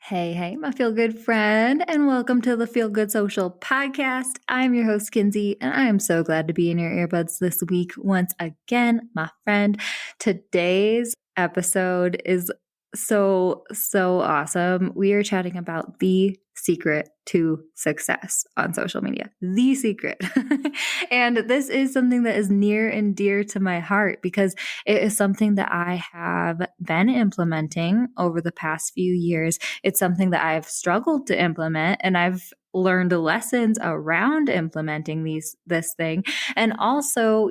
Hey, my feel good friend, and welcome to the Feel Good Social podcast. I'm your host, Kinsey, and I am so glad to be in your earbuds this week once again, my friend. Today's episode is so awesome. We are chatting about the secret to success on social media. The secret. And this is something that is near and dear to my heart because it is something that I have been implementing over the past few years. It's something that I've struggled to implement, and I've learned lessons around implementing this thing. And also,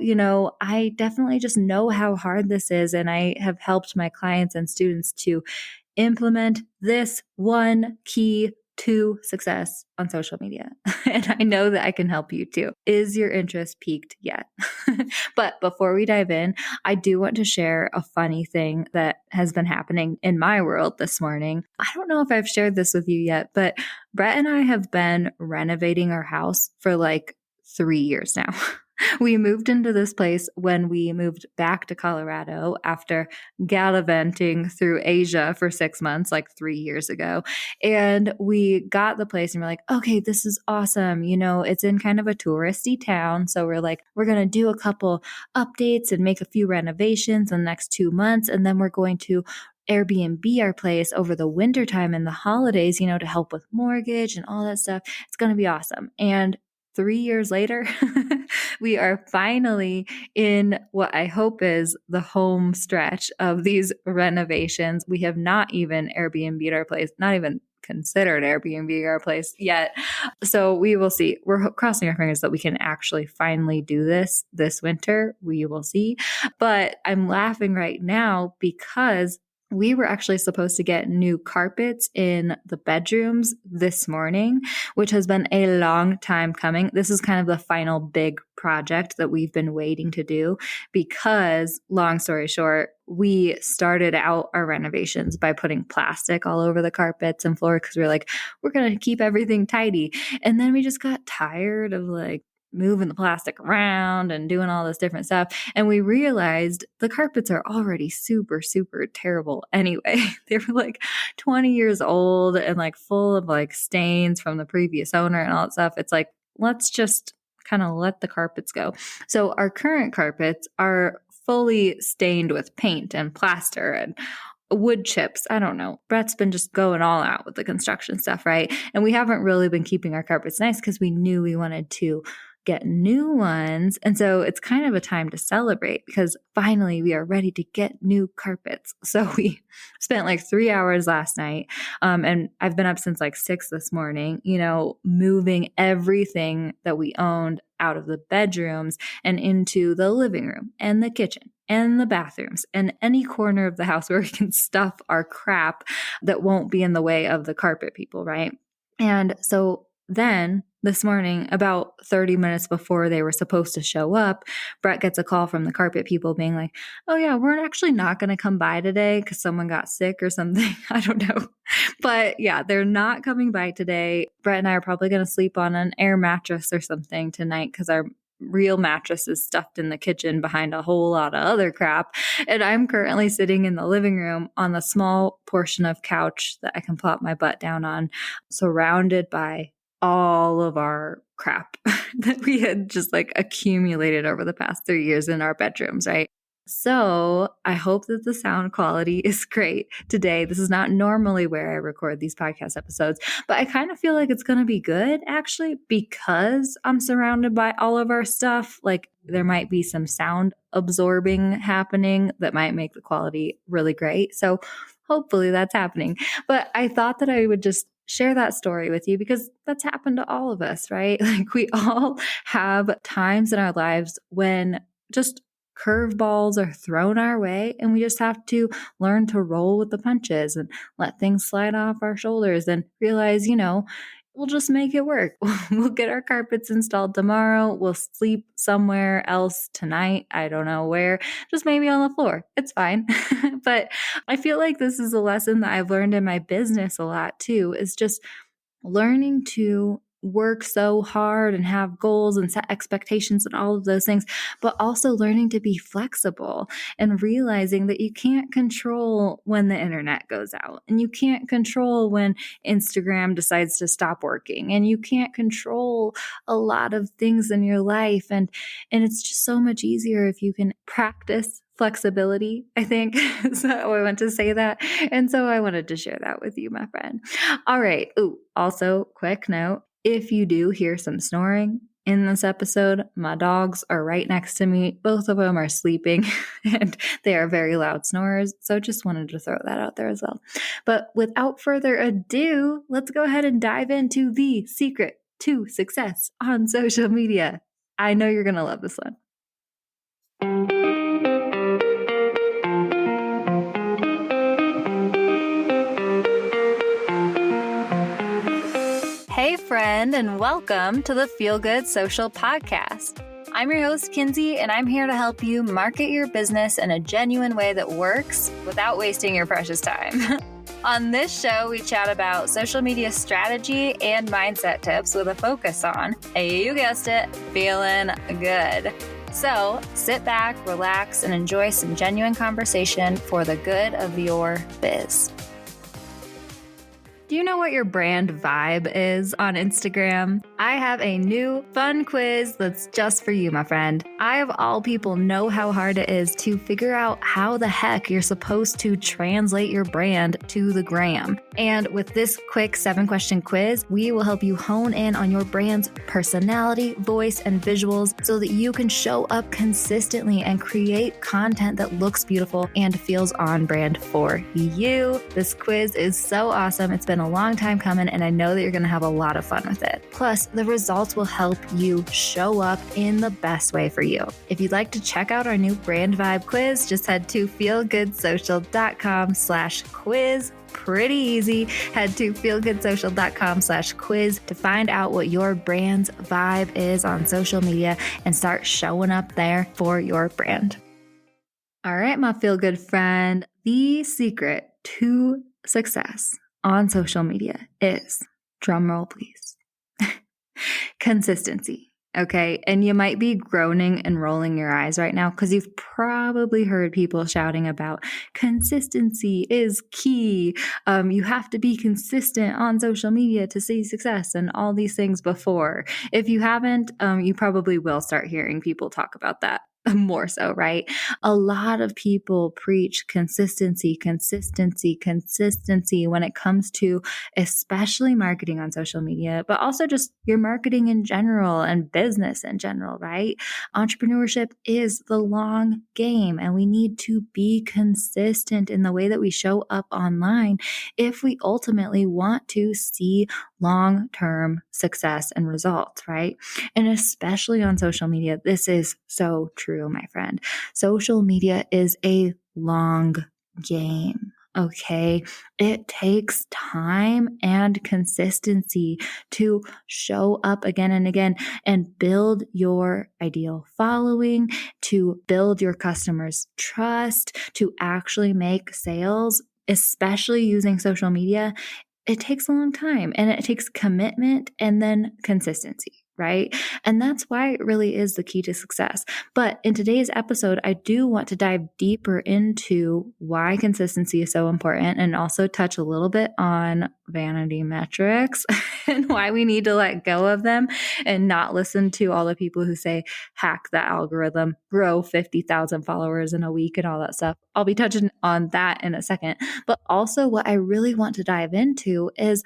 I definitely just know how hard this is, and I have helped my clients and students to implement this one key to success on social media. And I know that I can help you too. Is your interest piqued yet? But before we dive in, I do want to share a funny thing that has been happening in my world this morning. I don't know if I've shared this with you yet, but Brett and I have been renovating our house for like 3 years now. We moved into this place when we moved back to Colorado after gallivanting through Asia for 6 months, like 3 years ago. And we got the place and we're like, okay, this is awesome. It's in kind of a touristy town. So we're like, we're going to do a couple updates and make a few renovations in the next 2 months. And then we're going to Airbnb our place over the winter time and the holidays, to help with mortgage and all that stuff. It's going to be awesome. And 3 years later, we are finally in what I hope is the home stretch of these renovations. We have not even Airbnb'd our place, not even considered Airbnb our place yet. So we will see. We're crossing our fingers that we can actually finally do this winter. We will see. But I'm laughing right now because we were actually supposed to get new carpets in the bedrooms this morning, which has been a long time coming. This is kind of the final big project that we've been waiting to do because, long story short, we started out our renovations by putting plastic all over the carpets and floor because we were like, we're going to keep everything tidy. And then we just got tired of moving the plastic around and doing all this different stuff. And we realized the carpets are already super, super terrible anyway. They were like 20 years old and full of stains from the previous owner and all that stuff. It's like, let's just kind of let the carpets go. So our current carpets are fully stained with paint and plaster and wood chips. I don't know. Brett's been just going all out with the construction stuff, right? And we haven't really been keeping our carpets nice because we knew we wanted to get new ones. And so it's kind of a time to celebrate because finally we are ready to get new carpets. So we spent 3 hours last night. And I've been up since 6 this morning, moving everything that we owned out of the bedrooms and into the living room and the kitchen and the bathrooms and any corner of the house where we can stuff our crap that won't be in the way of the carpet people, right? And so then this morning, about 30 minutes before they were supposed to show up, Brett gets a call from the carpet people being like, oh yeah, we're actually not going to come by today because someone got sick or something. I don't know. But yeah, they're not coming by today. Brett and I are probably going to sleep on an air mattress or something tonight because our real mattress is stuffed in the kitchen behind a whole lot of other crap. And I'm currently sitting in the living room on the small portion of couch that I can plop my butt down on, surrounded by all of our crap that we had just accumulated over the past 3 years in our bedrooms, right? So I hope that the sound quality is great today. This is not normally where I record these podcast episodes, but I kind of feel like it's going to be good actually because I'm surrounded by all of our stuff. There might be some sound absorbing happening that might make the quality really great. So hopefully that's happening. But I thought that I would just share that story with you because that's happened to all of us, right? We all have times in our lives when just curveballs are thrown our way and we just have to learn to roll with the punches and let things slide off our shoulders and realize, we'll just make it work. We'll get our carpets installed tomorrow. We'll sleep somewhere else tonight. I don't know where, just maybe on the floor. It's fine. But I feel like this is a lesson that I've learned in my business a lot too, is just learning to work so hard and have goals and set expectations and all of those things, but also learning to be flexible and realizing that you can't control when the internet goes out, and you can't control when Instagram decides to stop working, and you can't control a lot of things in your life. And it's just so much easier if you can practice flexibility, I think. So I want to say that. And so I wanted to share that with you, my friend. All right. Ooh, also, quick note, if you do hear some snoring in this episode, my dogs are right next to me. Both of them are sleeping and they are very loud snorers. So just wanted to throw that out there as well. But without further ado, let's go ahead and dive into the secret to success on social media. I know you're going to love this one. Hey, friend, and welcome to the Feel Good Social Podcast. I'm your host, Kinsey, and I'm here to help you market your business in a genuine way that works without wasting your precious time. On this show, we chat about social media strategy and mindset tips with a focus on, you guessed it, feeling good. So sit back, relax, and enjoy some genuine conversation for the good of your biz. Do you know what your brand vibe is on Instagram? I have a new fun quiz that's just for you, my friend. I, of all people, know how hard it is to figure out how the heck you're supposed to translate your brand to the gram. And with this quick 7-question quiz, we will help you hone in on your brand's personality, voice, and visuals so that you can show up consistently and create content that looks beautiful and feels on brand for you. This quiz is so awesome. It's been a long time coming, and I know that you're going to have a lot of fun with it. Plus, the results will help you show up in the best way for you. If you'd like to check out our new brand vibe quiz, just head to feelgoodsocial.com/quiz. Pretty easy. Head to feelgoodsocial.com/quiz to find out what your brand's vibe is on social media and start showing up there for your brand. All right, my feel good friend, the secret to success on social media is, drumroll please, consistency. Okay. And you might be groaning and rolling your eyes right now because you've probably heard people shouting about consistency is key. You have to be consistent on social media to see success and all these things before. If you haven't, you probably will start hearing people talk about that more so, right? A lot of people preach consistency when it comes to especially marketing on social media, but also just your marketing in general and business in general, right? Entrepreneurship is the long game, and we need to be consistent in the way that we show up online if we ultimately want to see long-term success and results, right? And especially on social media, this is so true, my friend. Social media is a long game. Okay. It takes time and consistency to show up again and again and build your ideal following, to build your customers' trust, to actually make sales, especially using social media. It takes a long time, and it takes commitment and then consistency, right? And that's why it really is the key to success. But in today's episode, I do want to dive deeper into why consistency is so important, and also touch a little bit on vanity metrics and why we need to let go of them and not listen to all the people who say hack the algorithm, grow 50,000 followers in a week and all that stuff. I'll be touching on that in a second. But also what I really want to dive into is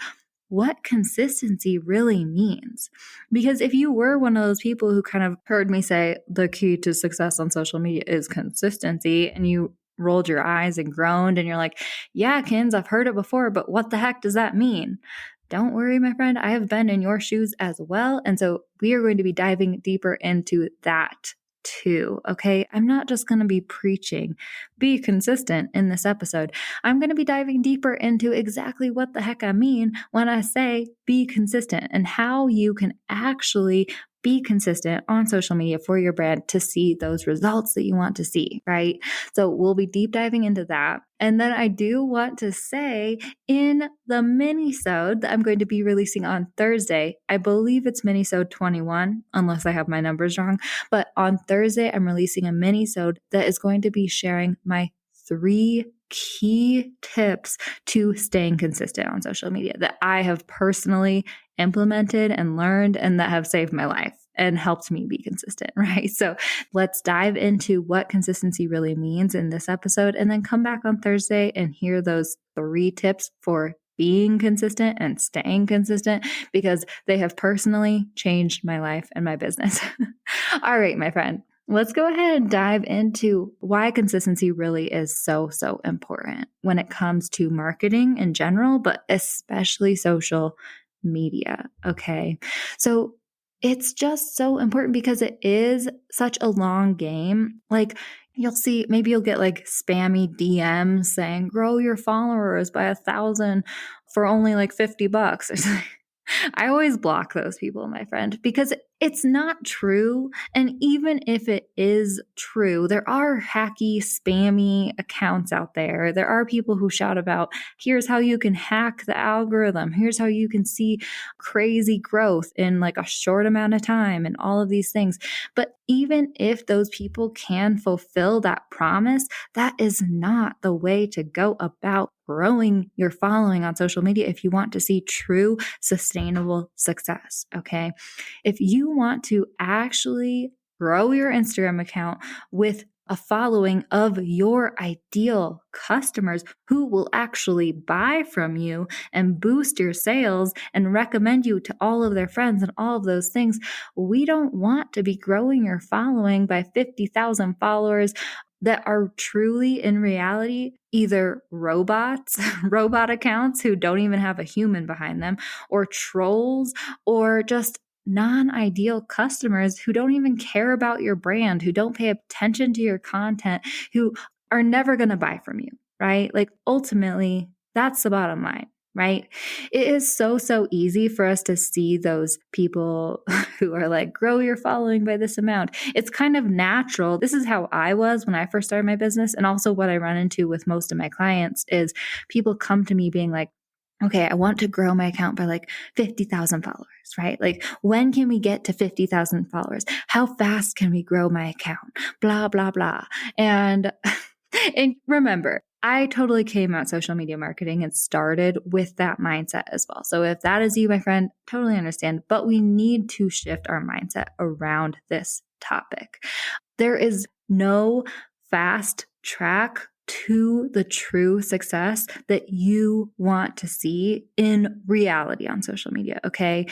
what consistency really means. Because if you were one of those people who kind of heard me say the key to success on social media is consistency, and you rolled your eyes and groaned and you're like, yeah, Kins, I've heard it before, but what the heck does that mean? Don't worry, my friend. I have been in your shoes as well. And so we are going to be diving deeper into that too. Okay. I'm not just going to be preaching, be consistent in this episode. I'm going to be diving deeper into exactly what the heck I mean when I say be consistent, and how you can actually be consistent on social media for your brand to see those results that you want to see, right? So we'll be deep diving into that. And then I do want to say in the mini-sode that I'm going to be releasing on Thursday, I believe it's mini-sode 21, unless I have my numbers wrong. But on Thursday, I'm releasing a mini-sode that is going to be sharing my 3 key tips to staying consistent on social media that I have personally implemented and learned and that have saved my life and helped me be consistent, right? So let's dive into what consistency really means in this episode and then come back on Thursday and hear those 3 tips for being consistent and staying consistent because they have personally changed my life and my business. All right, my friend. Let's go ahead and dive into why consistency really is so important when it comes to marketing in general, but especially social media. Okay. So it's just so important because it is such a long game. Like you'll see, maybe you'll get like spammy DMs saying, grow your followers by 1,000 for only like $50. I always block those people, my friend, because it's not true. And even if it is true, there are hacky, spammy accounts out there. There are people who shout about, here's how you can hack the algorithm. Here's how you can see crazy growth in like a short amount of time and all of these things. But even if those people can fulfill that promise, that is not the way to go about growing your following on social media if you want to see true sustainable success. Okay. If you want to actually grow your Instagram account with a following of your ideal customers who will actually buy from you and boost your sales and recommend you to all of their friends and all of those things, we don't want to be growing your following by 50,000 followers that are truly in reality either robots, robot accounts who don't even have a human behind them, or trolls, or just non-ideal customers who don't even care about your brand, who don't pay attention to your content, who are never going to buy from you, right? Like ultimately, that's the bottom line. Right? It is so easy for us to see those people who are like, grow your following by this amount. It's kind of natural. This is how I was when I first started my business. And also what I run into with most of my clients is people come to me being like, okay, I want to grow my account by like 50,000 followers, right? Like when can we get to 50,000 followers? How fast can we grow my account? Blah, blah, blah. And remember, I totally came at social media marketing and started with that mindset as well. So if that is you, my friend, totally understand, but we need to shift our mindset around this topic. There is no fast track to the true success that you want to see in reality on social media, okay?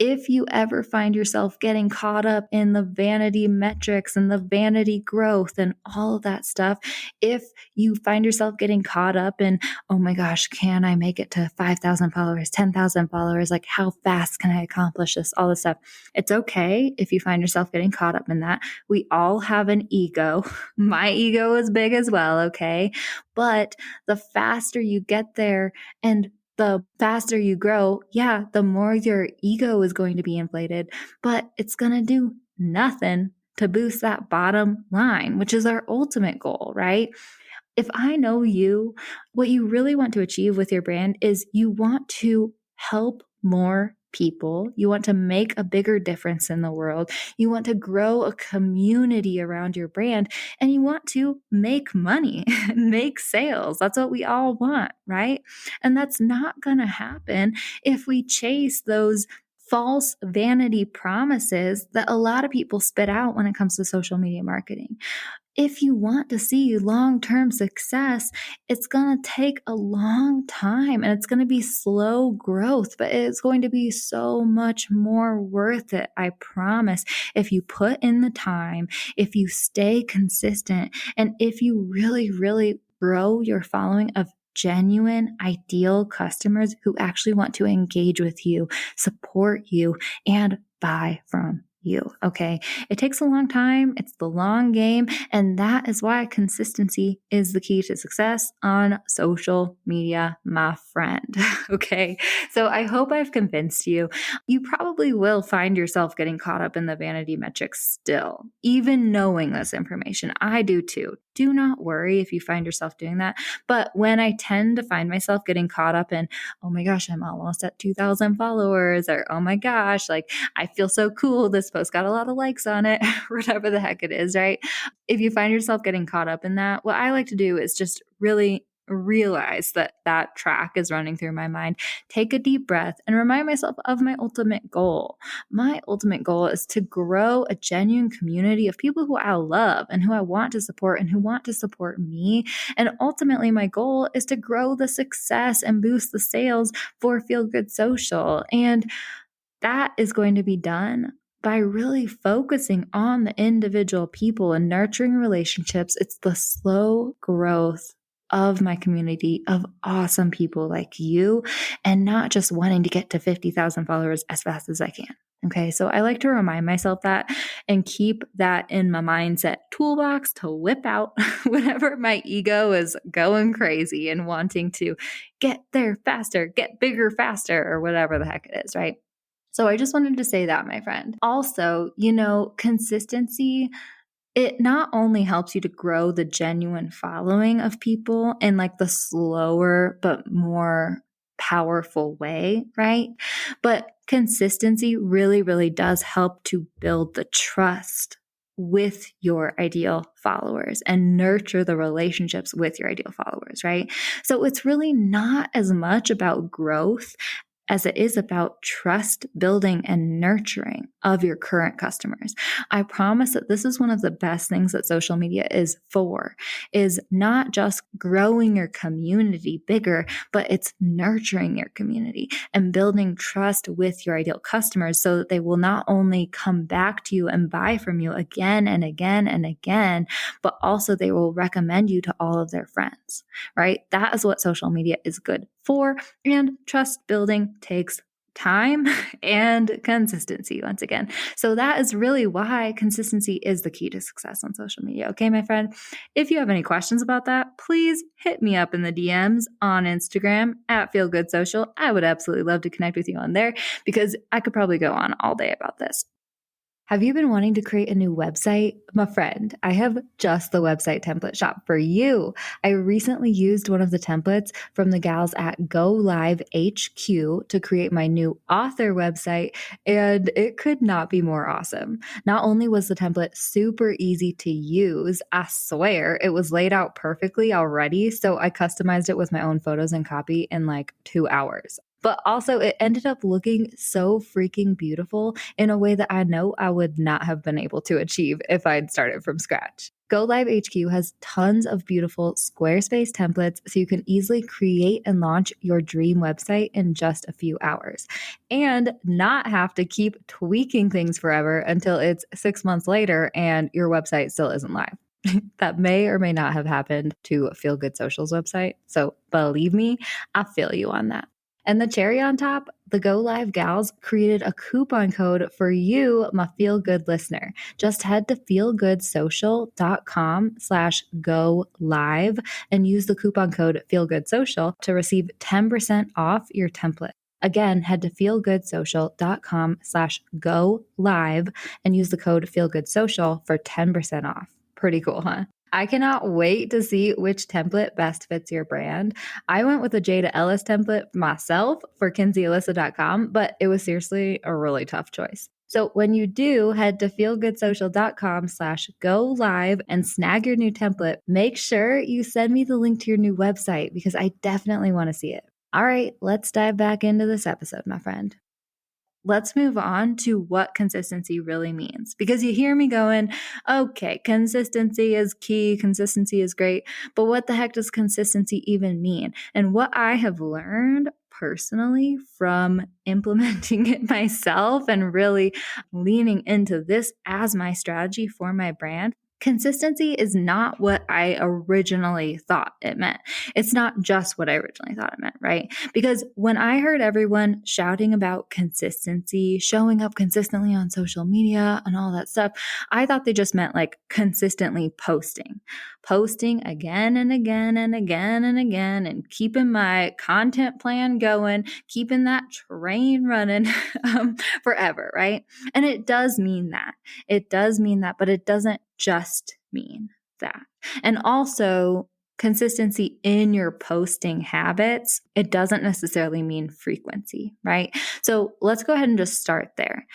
If you ever find yourself getting caught up in the vanity metrics and the vanity growth and all of that stuff, if you find yourself getting caught up in, oh my gosh, can I make it to 5,000 followers, 10,000 followers? Like how fast can I accomplish this? All this stuff. It's okay if you find yourself getting caught up in that. We all have an ego. My ego is big as well, okay? But the faster you get there and the faster you grow, yeah, the more your ego is going to be inflated, but it's going to do nothing to boost that bottom line, which is our ultimate goal, right? If I know you, what you really want to achieve with your brand is you want to help more people. You want to make a bigger difference in the world. You want to grow a community around your brand and you want to make money, make sales. That's what we all want, right? And that's not going to happen if we chase those false vanity promises that a lot of people spit out when it comes to social media marketing. If you want to see long-term success, it's going to take a long time and it's going to be slow growth, but it's going to be so much more worth it. I promise. If you put in the time, if you stay consistent, and if you really grow your following of genuine, ideal customers who actually want to engage with you, support you, and buy from you. Okay. It takes a long time. It's the long game. And that is why consistency is the key to success on social media, my friend. Okay. So I hope I've convinced you. You probably will find yourself getting caught up in the vanity metrics still, even knowing this information. I do too. Do not worry if you find yourself doing that. But when I tend to find myself getting caught up in, oh my gosh, I'm almost at 2,000 followers, or oh my gosh, like I feel so cool. This post got a lot of likes on it, whatever the heck it is, right? If you find yourself getting caught up in that, what I like to do is just really realize that that track is running through my mind, take a deep breath, and remind myself of my ultimate goal. My ultimate goal is to grow a genuine community of people who I love and who I want to support and who want to support me. And ultimately, my goal is to grow the success and boost the sales for Feel Good Social. And that is going to be done by really focusing on the individual people and nurturing relationships. It's the slow growth of my community of awesome people like you, and not just wanting to get to 50,000 followers as fast as I can. Okay. So I like to remind myself that and keep that in my mindset toolbox to whip out whenever my ego is going crazy and wanting to get there faster, get bigger faster, or whatever the heck it is. Right. So I just wanted to say that, my friend. Also, consistency, it not only helps you to grow the genuine following of people in like the slower but more powerful way, right? But consistency really, really does help to build the trust with your ideal followers and nurture the relationships with your ideal followers, right? So it's really not as much about growth as it is about trust building and nurturing of your current customers. I promise that this is one of the best things that social media is for, is not just growing your community bigger, but it's nurturing your community and building trust with your ideal customers so that they will not only come back to you and buy from you again and again and again, but also they will recommend you to all of their friends, right? That is what social media is good for. And trust building takes time and consistency once again. So that is really why consistency is the key to success on social media. Okay, my friend, if you have any questions about that, please hit me up in the DMs on Instagram at Feel Good Social. I would absolutely love to connect with you on there because I could probably go on all day about this. Have you been wanting to create a new website? My friend, I have just the website template shop for you. I recently used one of the templates from the gals at Go Live HQ to create my new author website, and it could not be more awesome. Not only was the template super easy to use, I swear it was laid out perfectly already, so I customized it with my own photos and copy in like 2 hours. But also it ended up looking so freaking beautiful in a way that I know I would not have been able to achieve if I'd started from scratch. Go Live HQ has tons of beautiful Squarespace templates so you can easily create and launch your dream website in just a few hours and not have to keep tweaking things forever until it's 6 months later and your website still isn't live. That may or may not have happened to Feel Good Social's website. So believe me, I feel you on that. And the cherry on top, the Go Live gals created a coupon code for you, my Feel Good listener. Just head to feelgoodsocial.com/go live and use the coupon code feelgoodsocial to receive 10% off your template. Again, head to feelgoodsocial.com/go live and use the code feelgoodsocial for 10% off. Pretty cool, huh? I cannot wait to see which template best fits your brand. I went with the Jada Ellis template myself for KinseyAlyssa.com, but it was seriously a really tough choice. So when you do, head to feelgoodsocial.com/go live and snag your new template. Make sure you send me the link to your new website because I definitely want to see it. All right, let's dive back into this episode, my friend. Let's move on to what consistency really means. Because you hear me going, okay, consistency is key, consistency is great, but what the heck does consistency even mean? And what I have learned personally from implementing it myself and really leaning into this as my strategy for my brand consistency is not what I originally thought it meant. It's not just what I originally thought it meant, right? Because when I heard everyone shouting about consistency, showing up consistently on social media and all that stuff, I thought they just meant like consistently posting again and again and again and again, and keeping my content plan going, keeping that train running forever, right? And it does mean that. It does mean that, but it doesn't just mean that. And also, consistency in your posting habits, it doesn't necessarily mean frequency, right? So let's go ahead and just start there.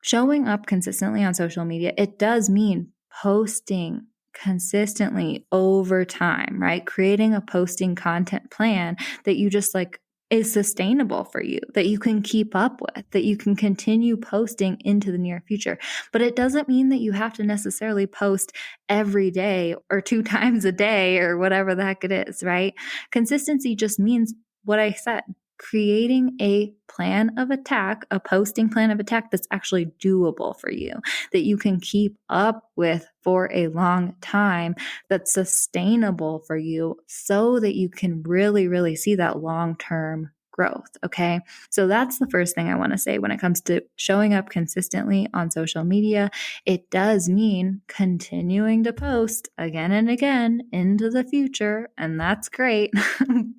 Showing up consistently on social media, it does mean posting consistently over time, right? Creating a posting content plan that you just like is sustainable for you, that you can keep up with, that you can continue posting into the near future. But it doesn't mean that you have to necessarily post every day or 2 times a day or whatever the heck it is, right? Consistency just means what I said, creating a plan of attack, a posting plan of attack that's actually doable for you, that you can keep up with for a long time, that's sustainable for you so that you can really, really see that long-term growth. Okay. So that's the first thing I want to say when it comes to showing up consistently on social media. It does mean continuing to post again and again into the future, and that's great.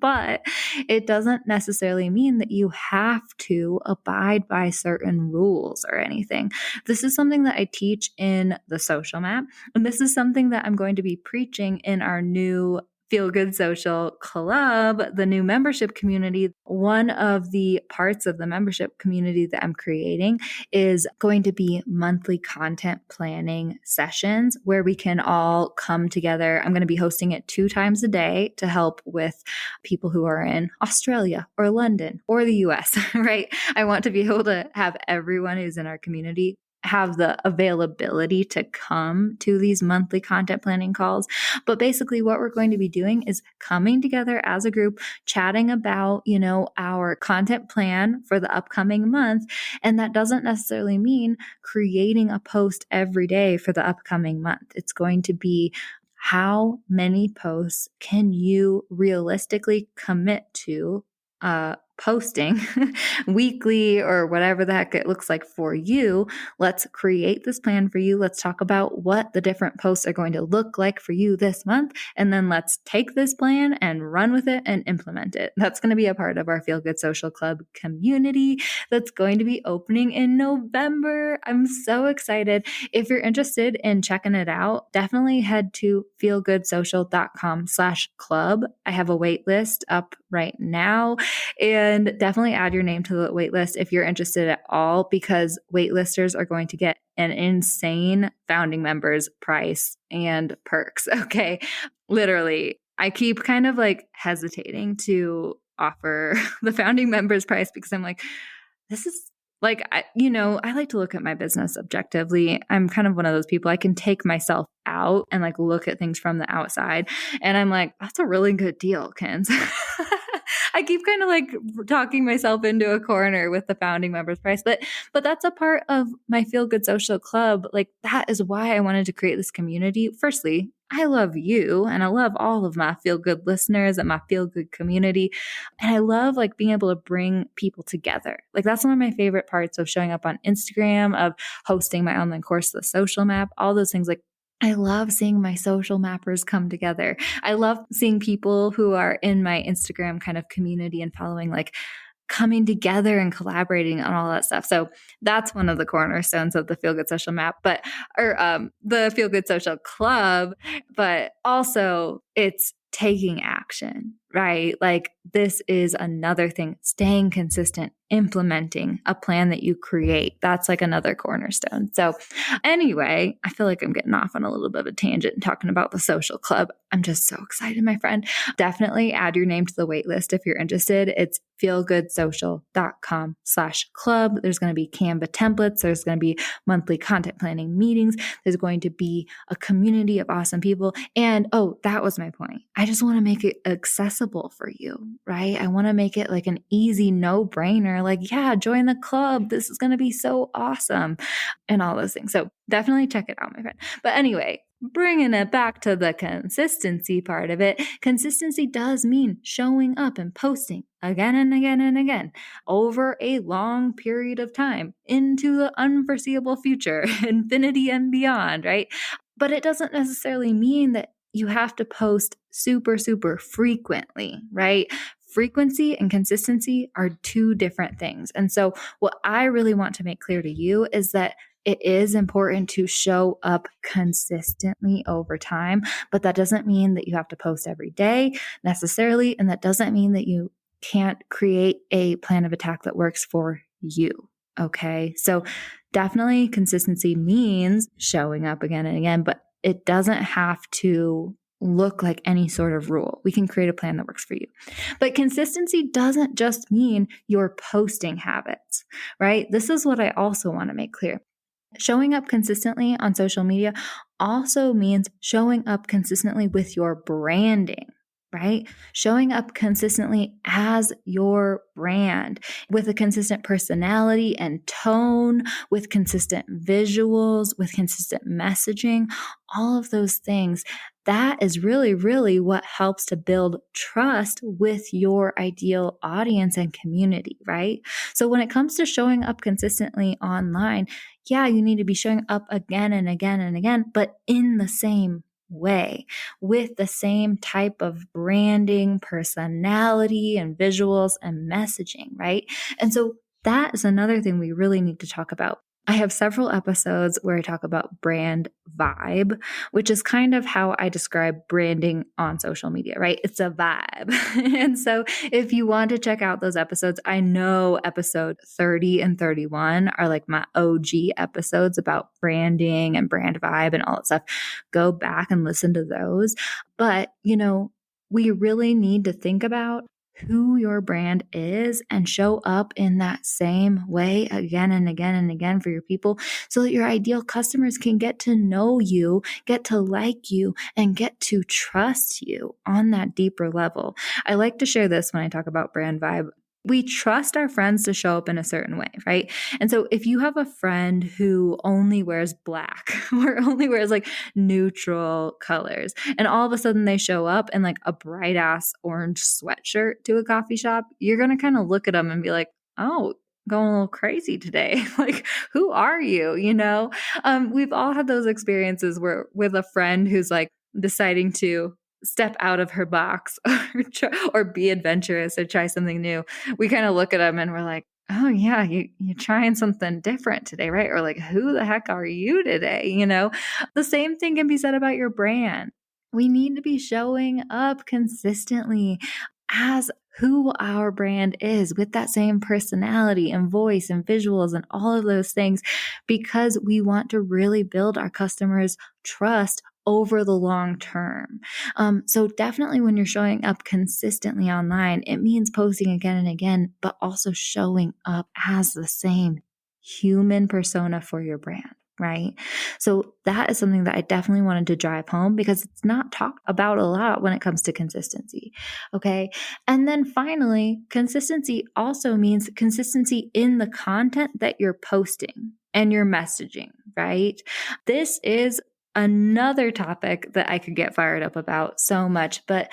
But it doesn't necessarily mean that you have to abide by certain rules or anything. This is something that I teach in the social map, and this is something that I'm going to be preaching in our new Feel Good Social Club, the new membership community. One of the parts of the membership community that I'm creating is going to be monthly content planning sessions where we can all come together. I'm going to be hosting it 2 times a day to help with people who are in Australia or London or the US, right? I want to be able to have everyone who's in our community have the availability to come to these monthly content planning calls. But basically what we're going to be doing is coming together as a group, chatting about, our content plan for the upcoming month. And that doesn't necessarily mean creating a post every day for the upcoming month. It's going to be how many posts can you realistically commit to posting weekly or whatever the heck it looks like for you. Let's create this plan for you. Let's talk about what the different posts are going to look like for you this month. And then let's take this plan and run with it and implement it. That's going to be a part of our Feel Good Social Club community that's going to be opening in November. I'm so excited. If you're interested in checking it out, definitely head to feelgoodsocial.com/club. I have a wait list up right now, and definitely add your name to the wait list if you're interested at all, because waitlisters are going to get an insane founding members price and perks. Okay. Literally, I keep kind of like hesitating to offer the founding members price because I'm like, this is like, I like to look at my business objectively. I'm kind of one of those people. I can take myself out and like look at things from the outside. And I'm like, that's a really good deal, Kins. I keep kind of like talking myself into a corner with the founding members price, but that's a part of my Feel Good Social Club. Like that is why I wanted to create this community. Firstly, I love you and I love all of my Feel Good listeners and my Feel Good community. And I love like being able to bring people together. Like that's one of my favorite parts of showing up on Instagram, of hosting my online course, The Social Map, all those things. Like I love seeing my social mappers come together. I love seeing people who are in my Instagram kind of community and following, like coming together and collaborating on all that stuff. So that's one of the cornerstones of the Feel Good Social Map, the Feel Good Social Club, but also it's taking action, right? Like this is another thing, staying consistent, implementing a plan that you create. That's like another cornerstone. So anyway, I feel like I'm getting off on a little bit of a tangent and talking about the social club. I'm just so excited, my friend. Definitely add your name to the wait list if you're interested. It's feelgoodsocial.com/club. There's going to be Canva templates. There's going to be monthly content planning meetings. There's going to be a community of awesome people. And that was my point. I just want to make it accessible for you, right? I want to make it like an easy no-brainer. Like, yeah, join the club. This is going to be so awesome and all those things. So definitely check it out, my friend. But anyway, bringing it back to the consistency part of it, consistency does mean showing up and posting again and again and again over a long period of time into the unforeseeable future, infinity and beyond, right? But it doesn't necessarily mean that you have to post super, super frequently, right? Frequency and consistency are two different things. And so, what I really want to make clear to you is that it is important to show up consistently over time, but that doesn't mean that you have to post every day necessarily. And that doesn't mean that you can't create a plan of attack that works for you. Okay. So definitely consistency means showing up again and again, but it doesn't have to look like any sort of rule. We can create a plan that works for you. But consistency doesn't just mean your posting habits, right? This is what I also want to make clear. Showing up consistently on social media also means showing up consistently with your branding, right? Showing up consistently as your brand with a consistent personality and tone, with consistent visuals, with consistent messaging, all of those things. That is really, really what helps to build trust with your ideal audience and community, right? So when it comes to showing up consistently online, yeah, you need to be showing up again and again and again, but in the same way, with the same type of branding, personality, and visuals and messaging, right? And so that is another thing we really need to talk about. I have several episodes where I talk about brand vibe, which is kind of how I describe branding on social media, right? It's a vibe. And so if you want to check out those episodes, I know episode 30 and 31 are like my OG episodes about branding and brand vibe and all that stuff. Go back and listen to those. But, we really need to think about who your brand is and show up in that same way again and again and again for your people so that your ideal customers can get to know you, get to like you, and get to trust you on that deeper level. I like to share this when I talk about brand vibe. We trust our friends to show up in a certain way, right? And so if you have a friend who only wears black or only wears like neutral colors, and all of a sudden they show up in like a bright ass orange sweatshirt to a coffee shop, you're going to kind of look at them and be like, oh, going a little crazy today. Like, who are you? We've all had those experiences where with a friend who's like deciding to step out of her box or be adventurous or try something new. We kind of look at them and we're like, oh yeah, you're trying something different today, right? Or like, who the heck are you today? The same thing can be said about your brand. We need to be showing up consistently as who our brand is with that same personality and voice and visuals and all of those things, because we want to really build our customers' trust over the long term. So definitely when you're showing up consistently online, it means posting again and again, but also showing up as the same human persona for your brand, right? So that is something that I definitely wanted to drive home because it's not talked about a lot when it comes to consistency. Okay. And then finally, consistency also means consistency in the content that you're posting and your messaging, right? This is another topic that I could get fired up about so much, but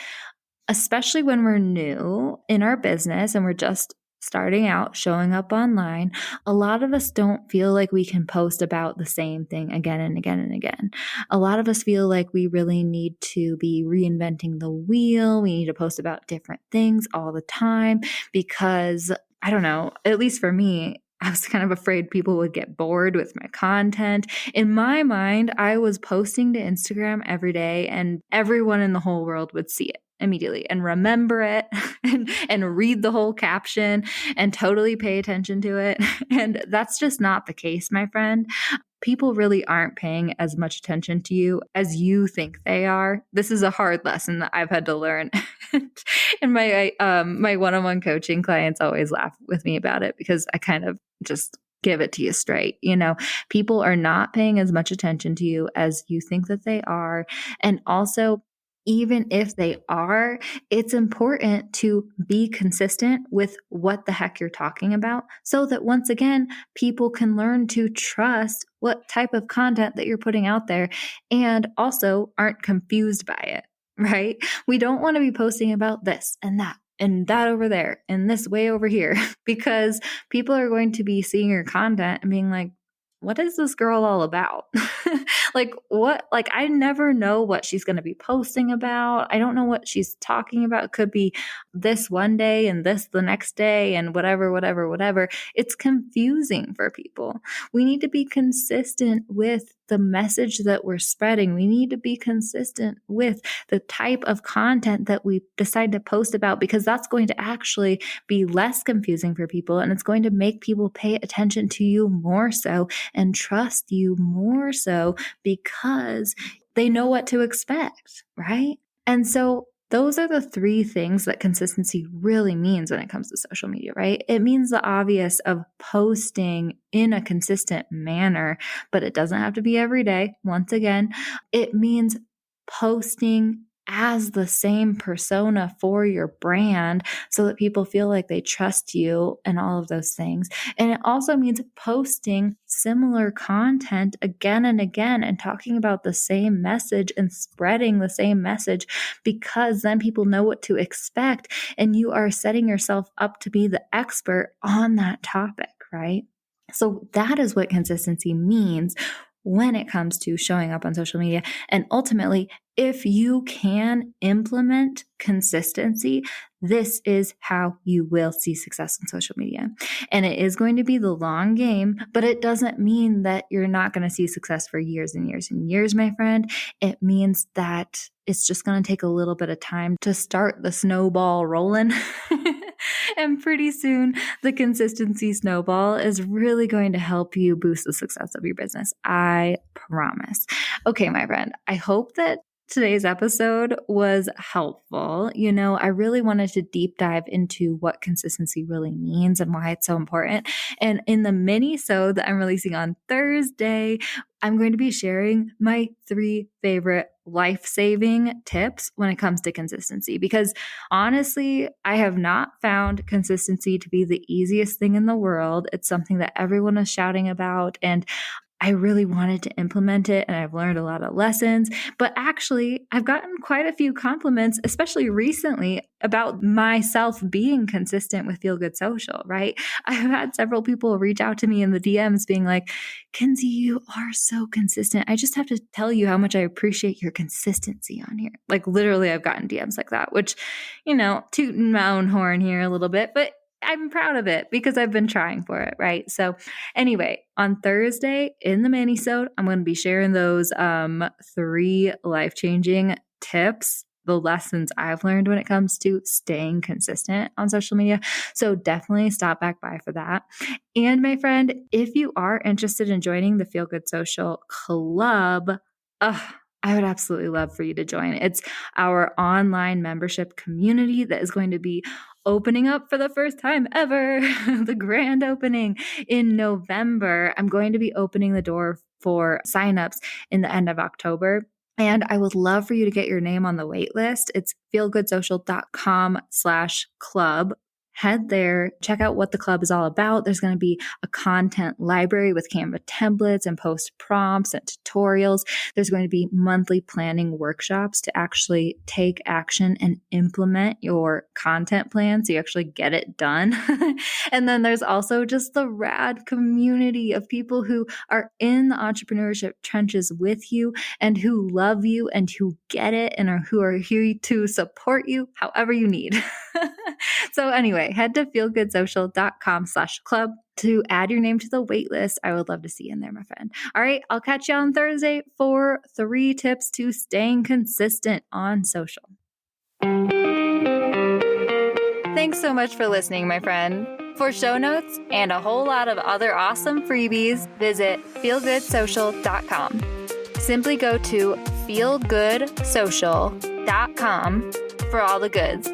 especially when we're new in our business and we're just starting out showing up online, a lot of us don't feel like we can post about the same thing again and again and again. A lot of us feel like we really need to be reinventing the wheel. We need to post about different things all the time because, I don't know, at least for me, I was kind of afraid people would get bored with my content. In my mind, I was posting to Instagram every day and everyone in the whole world would see it immediately and remember it and read the whole caption and totally pay attention to it. And that's just not the case, my friend. People really aren't paying as much attention to you as you think they are. This is a hard lesson that I've had to learn. And my one-on-one coaching clients always laugh with me about it because I kind of just give it to you straight. People are not paying as much attention to you as you think that they are. And also, even if they are, it's important to be consistent with what the heck you're talking about so that once again, people can learn to trust what type of content that you're putting out there and also aren't confused by it, right? We don't want to be posting about this and that over there and this way over here because people are going to be seeing your content and being like, what is this girl all about? Like I never know what she's going to be posting about. I don't know what she's talking about. It could be this one day and this the next day and whatever. It's confusing for people. We need to be consistent with the message that we're spreading. We need to be consistent with the type of content that we decide to post about because that's going to actually be less confusing for people and it's going to make people pay attention to you more so and trust you more so because they know what to expect, right? And so those are the three things that consistency really means when it comes to social media, right? It means the obvious of posting in a consistent manner, but it doesn't have to be every day. Once again, it means posting as the same persona for your brand so that people feel like they trust you and all of those things. And it also means posting similar content again and again and talking about the same message and spreading the same message because then people know what to expect and you are setting yourself up to be the expert on that topic, right? So that is what consistency means when it comes to showing up on social media. And ultimately, if you can implement consistency, this is how you will see success on social media. And it is going to be the long game, but it doesn't mean that you're not going to see success for years and years and years, my friend. It means that it's just going to take a little bit of time to start the snowball rolling. And pretty soon, the consistency snowball is really going to help you boost the success of your business. I promise. Okay, my friend, I hope that today's episode was helpful. You know, I really wanted to deep dive into what consistency really means and why it's so important. And in the mini-sode that I'm releasing on Thursday, I'm going to be sharing my 3 favorite life-saving tips when it comes to consistency. Because honestly, I have not found consistency to be the easiest thing in the world. It's something that everyone is shouting about, and I really wanted to implement it and I've learned a lot of lessons, but actually I've gotten quite a few compliments, especially recently, about myself being consistent with Feel Good Social, right? I've had several people reach out to me in the DMs being like, Kinsey, you are so consistent. I just have to tell you how much I appreciate your consistency on here. Like literally I've gotten DMs like that, which, you know, tooting my own horn here a little bit, but I'm proud of it because I've been trying for it, right? So anyway, on Thursday in the mini-sode, I'm going to be sharing those 3 life-changing tips, the lessons I've learned when it comes to staying consistent on social media. So definitely stop back by for that. And my friend, if you are interested in joining the Feel Good Social Club, I would absolutely love for you to join. It's our online membership community that is going to be opening up for the first time ever, the grand opening in November. I'm going to be opening the door for signups in the end of October. And I would love for you to get your name on the wait list. It's feelgoodsocial.com/club. Head there, check out what the club is all about. There's going to be a content library with Canva templates and post prompts and tutorials. There's going to be monthly planning workshops to actually take action and implement your content plan so you actually get it done. And then there's also just the rad community of people who are in the entrepreneurship trenches with you and who love you and who get it and who are here to support you however you need. So anyway, head to feelgoodsocial.com/club to add your name to the wait list. I would love to see you in there, my friend. All right, I'll catch you on Thursday for 3 tips to staying consistent on social. Thanks so much for listening, my friend. For show notes and a whole lot of other awesome freebies, visit feelgoodsocial.com. Simply go to feelgoodsocial.com for all the goods.